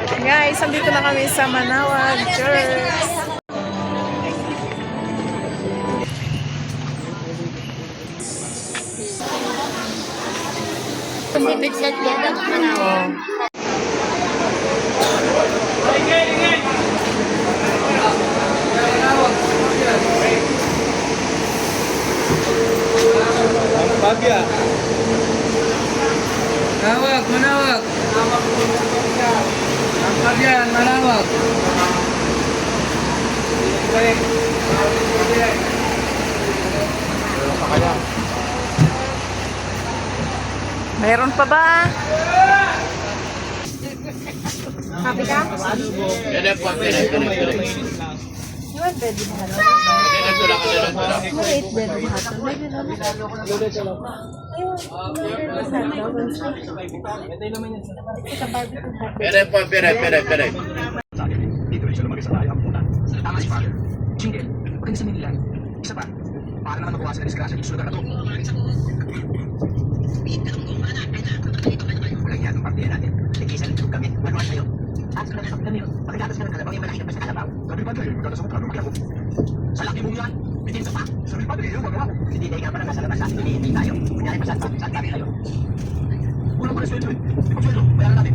Guys, andito na kami sa Manawag Church. Bagya. Manawag, manawag. Ang bagyan, manawag. Mayroon pa ba? Happy ka? Pere. Dito rin siya lumagay sa tayo ang pumunta. Tama si Father. Jingle, maganda sa Manila. Isa pa, para naman mabawasan ang disgrasya sa lugar na to. Walang yan ang partiya natin. Tigisan ng kami, manuan tayo. At sa mga kami, pagkagatas ka ng kalabang yung malaki ng basta kalabaw. Sabi pa tayo, magkagatas mo kano magyako. Sa laki mo yan, bitin sa pa. Sabi pa tayo, magawa ko. Hindi tayo nga pa na nasa labas, hindi tayo. Kunyari pa saan tabi tayo. Ulang pa na sweldo eh. Di pa sweldo, bayaran natin.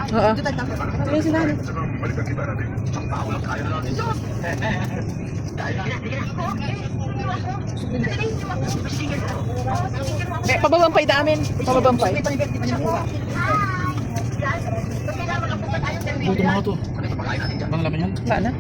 Oo. Pababampay namin. Pababampay. Buto mga to. Bang laman yan? Wala na.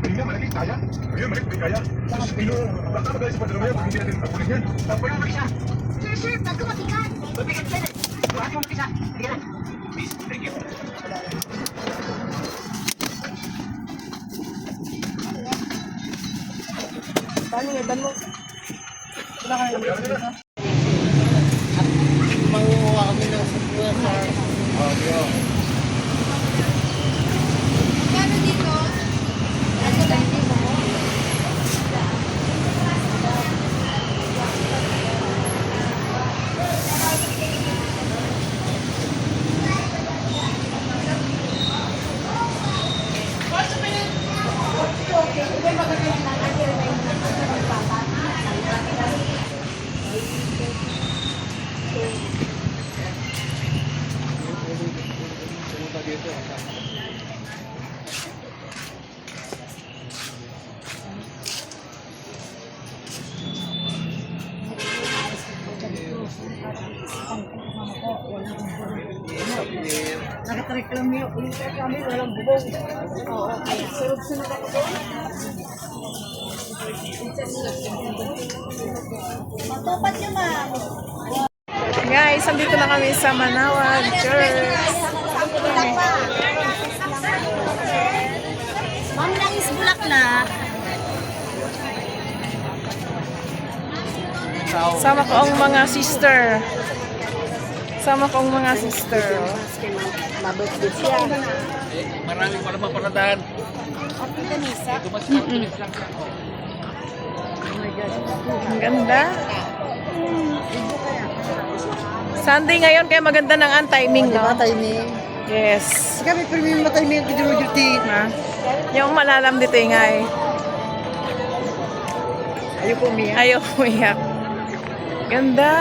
Mangunguha kami ng supuan sa audio. Magkano dito? Ano lang dito? Nakareklamo yung kami, walang bubong. Oo, kaya sunod-sunod ako doon. Matupat niyo, ma'am. Guys, andito na kami sa Manawag Church. Ma'am, langis bulaklak. Sama ko ang mga sister. Sama ko ang mga sister. Mabot-bot siya. Marami pa naman paradahan. Ang ganda. Sunday ngayon kaya maganda ng ang timing, no? Timing. Yes. Kami premium na timing ko dito duty. Ha? Yung malalam dito ingay. Ayoko umiyak. Ayaw umiyak. Ganda.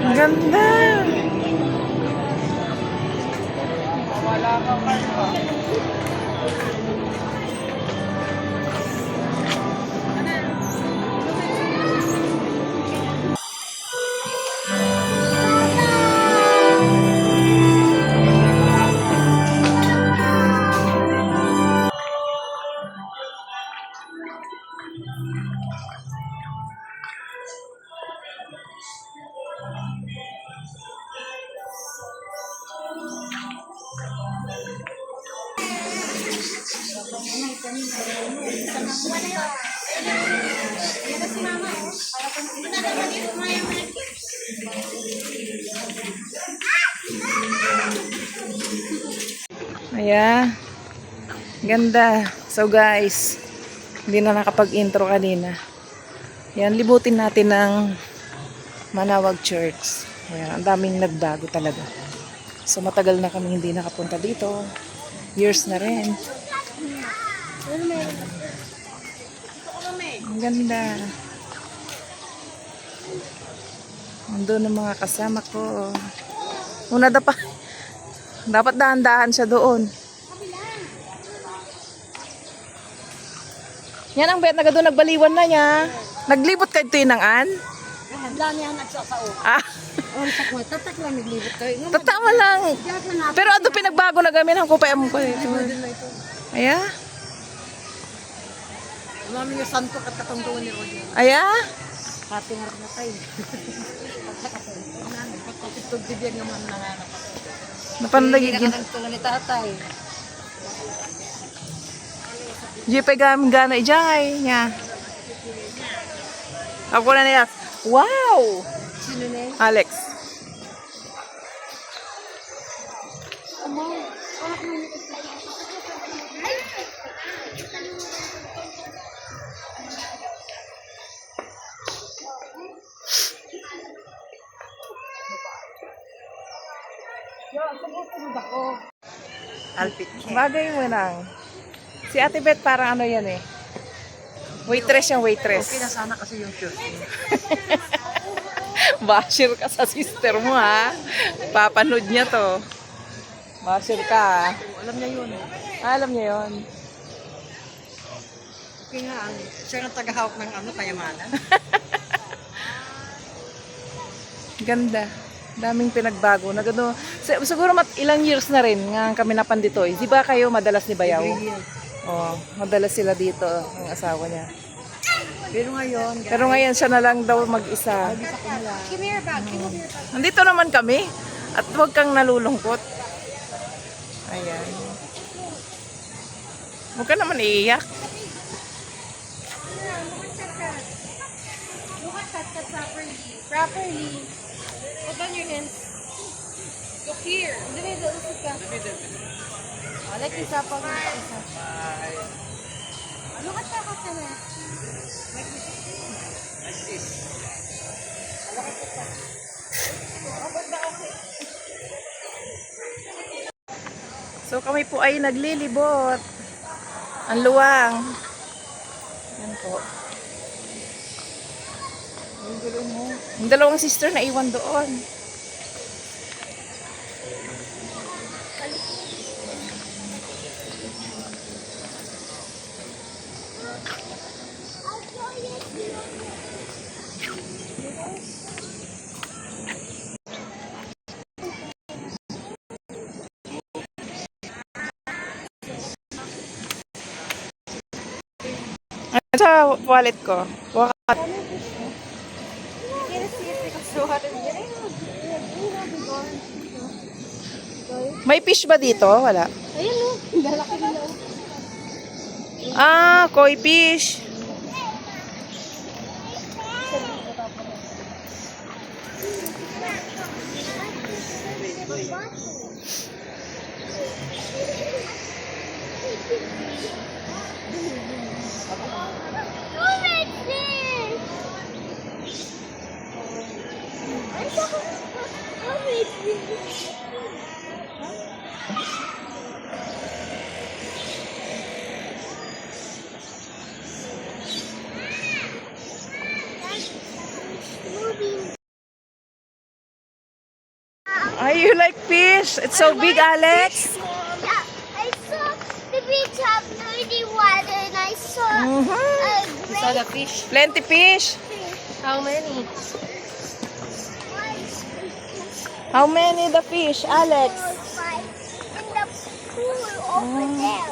Ang ganda. Wala ka pa. Ayan. Ganda. So guys, hindi na nakapag-intro kanina. Yan, libutin natin ng Manawag Church. Ayan, ang daming nagbago talaga. So matagal na kami hindi nakapunta dito. Years na rin. Ang ganda. Nandun ang mga kasama ko. Una dapat dahan-dahan siya doon. Yan ang bet na doon nagbaliwan na niya. Naglibot kayo tinangan? Dami ang nagsasao. Ah, Tatak lang naglibot kayo. tatama lang. Pero ado pinagbago na gamin ang kupay mo ko dito. Aya? Mami yung santo at katungtungan ni Roger. Aya? Pati nga na tayo. Pagkatitog bibiyag naman nanganap. Napano nagiging? Nagtulong ni tatay. Jipay gana ijay niya. Ako na niya. Wow! Sino na yun? Alex. Alpit. Bagay mo nang. Si Ate Beth parang ano yan eh. Waitress yung waitress. Okay na sana kasi yung shoes. Basher ka sa sister mo ha. Papanood niya to. Basher ka. Alam niya yun. Alam niya yon. Okay nga, siya ang tagahawak ng kayamanan. Ganda. Daming pinagbago. Nagano, siguro ilang years na rin nga kami napandito. Di ba kayo madalas ni Bayaw? Oh, madalas sila dito, ang asawa niya. Pero ngayon siya na lang daw mag-isa. Give me your bag. Give me your bag. Nandito naman kami. At huwag kang nalulungkot. Ayan. Huwag ka naman iiyak. Look at that properly. Properly. Put on your hands. Look here. In the middle. Look at that. Like isa pa rin. Isa. Look at that customer. So kami po ay naglilibot. Ang luwang. Yan po. Yung dalawang sister na iwan doon. Ano sa wallet ko? Wakat. May fish ba dito? Wala. Ayun o. Lalaki nila. Ah, koi fish. Who makes this? Who makes this? You like fish? It's so big, Alex. Yeah, I saw the beach have dirty water and I saw a great the fish. Plenty fish. How many? How many the fish, Alex? five in the pool over there.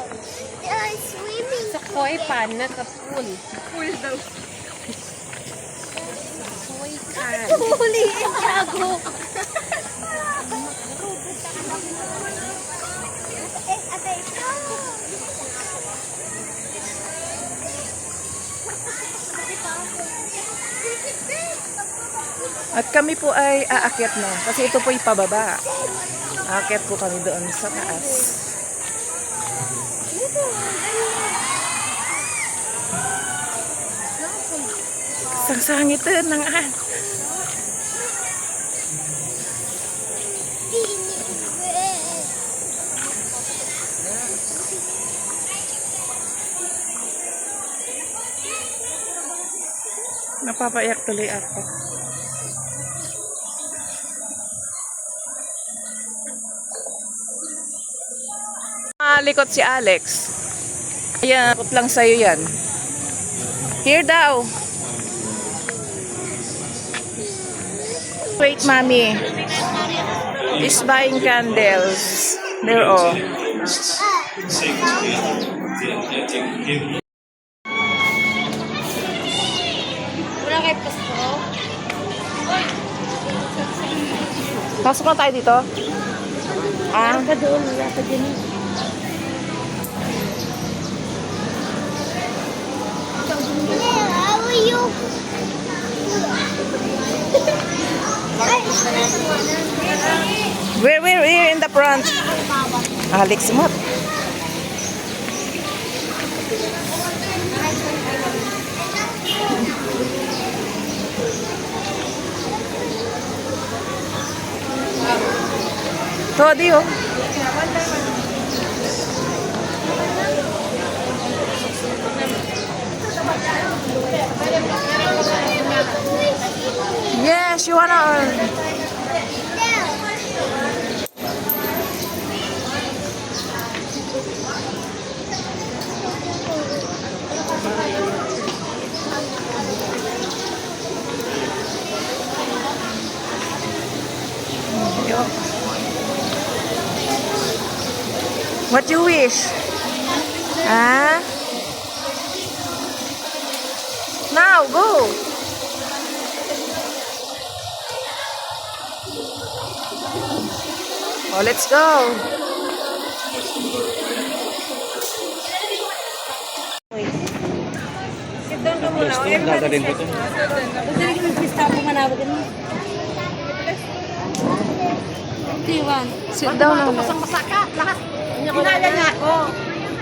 They're swimming. Sa koi pan na sa pool. Pool daw. Koi pan. Huli and jago. At kami po ay aakyat na. Kasi ito po ay pababa. Aakyat po kami doon sa taas. Sangsangit ng napapaiyak tuloy ako. Likot si Alex. Ayan, likot lang sa'yo yan. Here daw. Wait, mommy. Is buying candles. They're all. Wala kayo pasto? Pasok na tayo dito. Ah? Ka doon, wala ka dyan. How are you? We're here in the front. Alex mo. Todi oh. Yes, you wanna. What you wish? Ah? Now, go. Oh, let's go. Sit down ka muna. Dadalhin ko ito. Dadalhin ko yung pista po manawag mo. Tiwan. Sit down na. Masaka, lahat. Ginaya niya ako.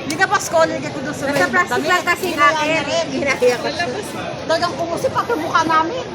Hindi ka pa scholar ka doon sa may. Nasa plastic lang kasi natin. Ginaya ko. Dagang pumusip ako yung mukha namin.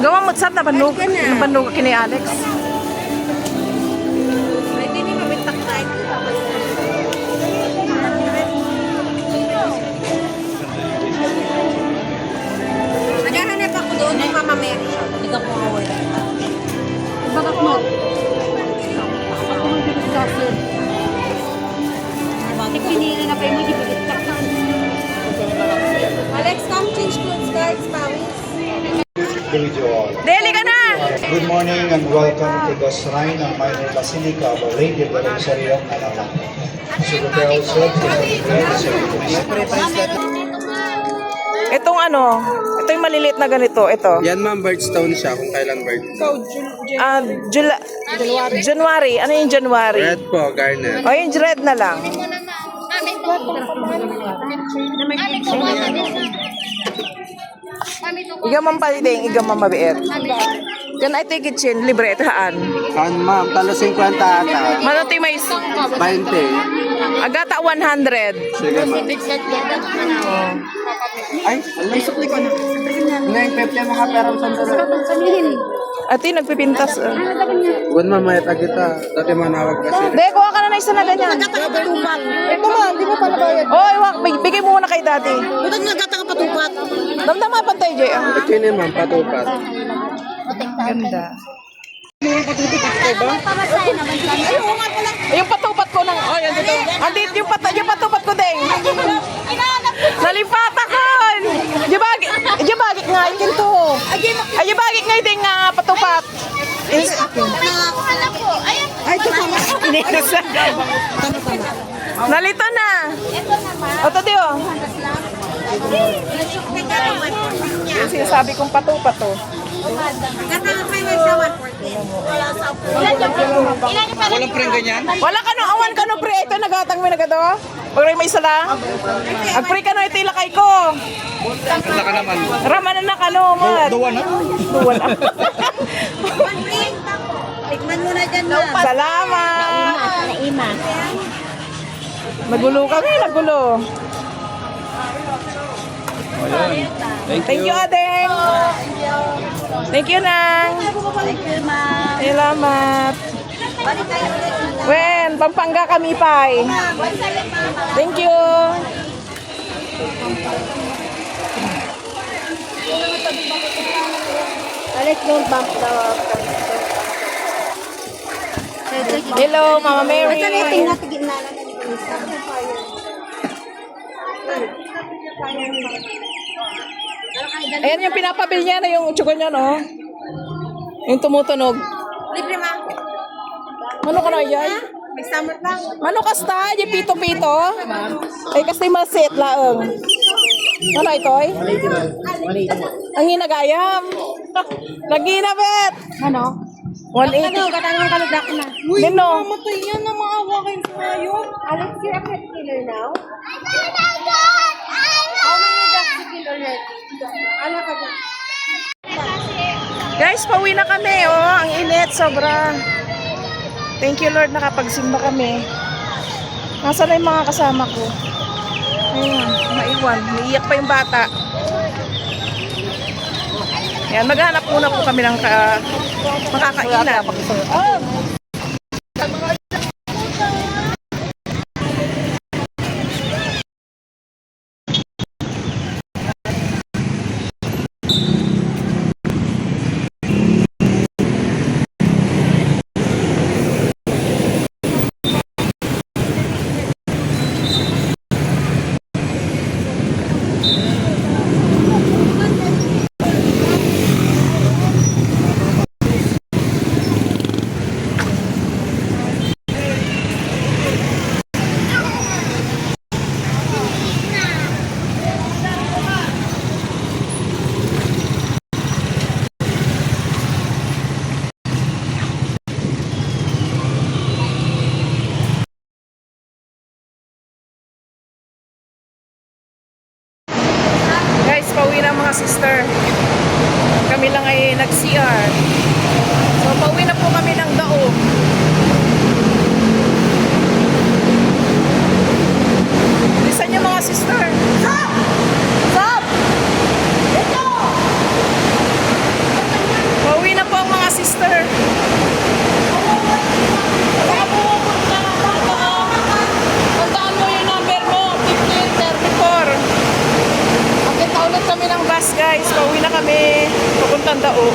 Gawa mo sab na bandog. Ang bandog kini Alex. Hindi ni mabitak tayo. Naghahanap ako doon ng Mama Mary. Hindi ka pumawala. Bakit mo? Ako mag-bilis kasi. Bakit pinili na kayo mo gibilit ka? Alex, come change clothes, guys. Pawis. Deli ka na! Good morning and welcome to the Shrine of Minor Basilica of Our Lady of the Rosary of Manila. So prepare ourselves to celebrate the celebration. Itong ano, ito yung maliliit na ganito, ito. Yan ma'am, birdstone siya kung kailan birthday. January. Ano yung January? Red po, garnet. O yung red na lang. Iga man paliting, iga man mabiit. Can I take it chin? Libre, ito haan. Kan ma'am, talo 50 ata. Manati may 20. agata 100. Sige ma'am. Ay, may sukli ko na. Ngayon, pepe mga perang sandalo. Ati, nagpipintas. Buwan ma'am, may tagita. Dati manawag kasi. De, kuha ka na na isa na ganyan. Ito ma, hindi mo pala bayad. Oy, wak, bigay mo muna kay daddy. Ito nagkatang patukan. Damdama pantay, Jay. Ang Sino ma'am, patupat? ganda. Pamasaya naman kami. Yung patupat ko ng... Oh, yan dito. Andito yung patupat ko, Deng. Nalipat ako! Jabagit nga, ikin to. Ay, jabagit nga, Deng, nga patupat. Wala po. Ayan. Ay, ito tama. Nalito na. Ito naman. O, tadi, oh. Yung sinasabi kong patupat, oh. Walang preng ganyan? Wala ka no, awan ka no, pre. Ito, nagatang mo nagado. Pagray may isa lang. Agpre ka no, ito ilakay ko. Wala ka naman. Ramanan na ka no, mat. Duwa na? Duwan na. Tikman mo na dyan na. Salamat. Naima. Nagulo kami, nagulo. Thank you, Adeng. Thank you, Nang. Thank you, ma'am. Salamat. Balik tayo ulit. Wen, Pampanga kami, Pai. Thank you. Balik don't bump the... Hello, Mama Mary. Tingnan na lang. Ayan yung pinapabil niya na yung utsugan niya, no? Yung tumutunog. Libre, ma. Mano ka na yan? May summer lang. Mano kasta? Yung pito-pito? Ay, kasi masit laang. Ano ito, eh? Ang ginagayam. Naginabet. Ano? 180. Katanong ka na na. Nino? Matay yan na maawa kayo sa hayop. Alex, you're a pet killer now? How many dogs you kill already? Ano ka dyan? Guys, pauwi na kami, oh. Ang init, sobra. Thank you, Lord, nakapagsimba kami. Nasaan na yung mga kasama ko? Ayun, maiwan. Naiiyak pa yung bata. Yan, maghanap muna po kami ng makakainan. Oh! Guys, pauwi na mga sister. Kami lang ay nag-CR. So, pauwi na po kami ng Daog. Listen niyo mga sister. Stop! Stop! Ito! Pauwi na po ang mga sister. Tandaan mo yung number mo, 1534. Ulit kami ng bus, guys. Pauwi na kami. Papuntang Daog.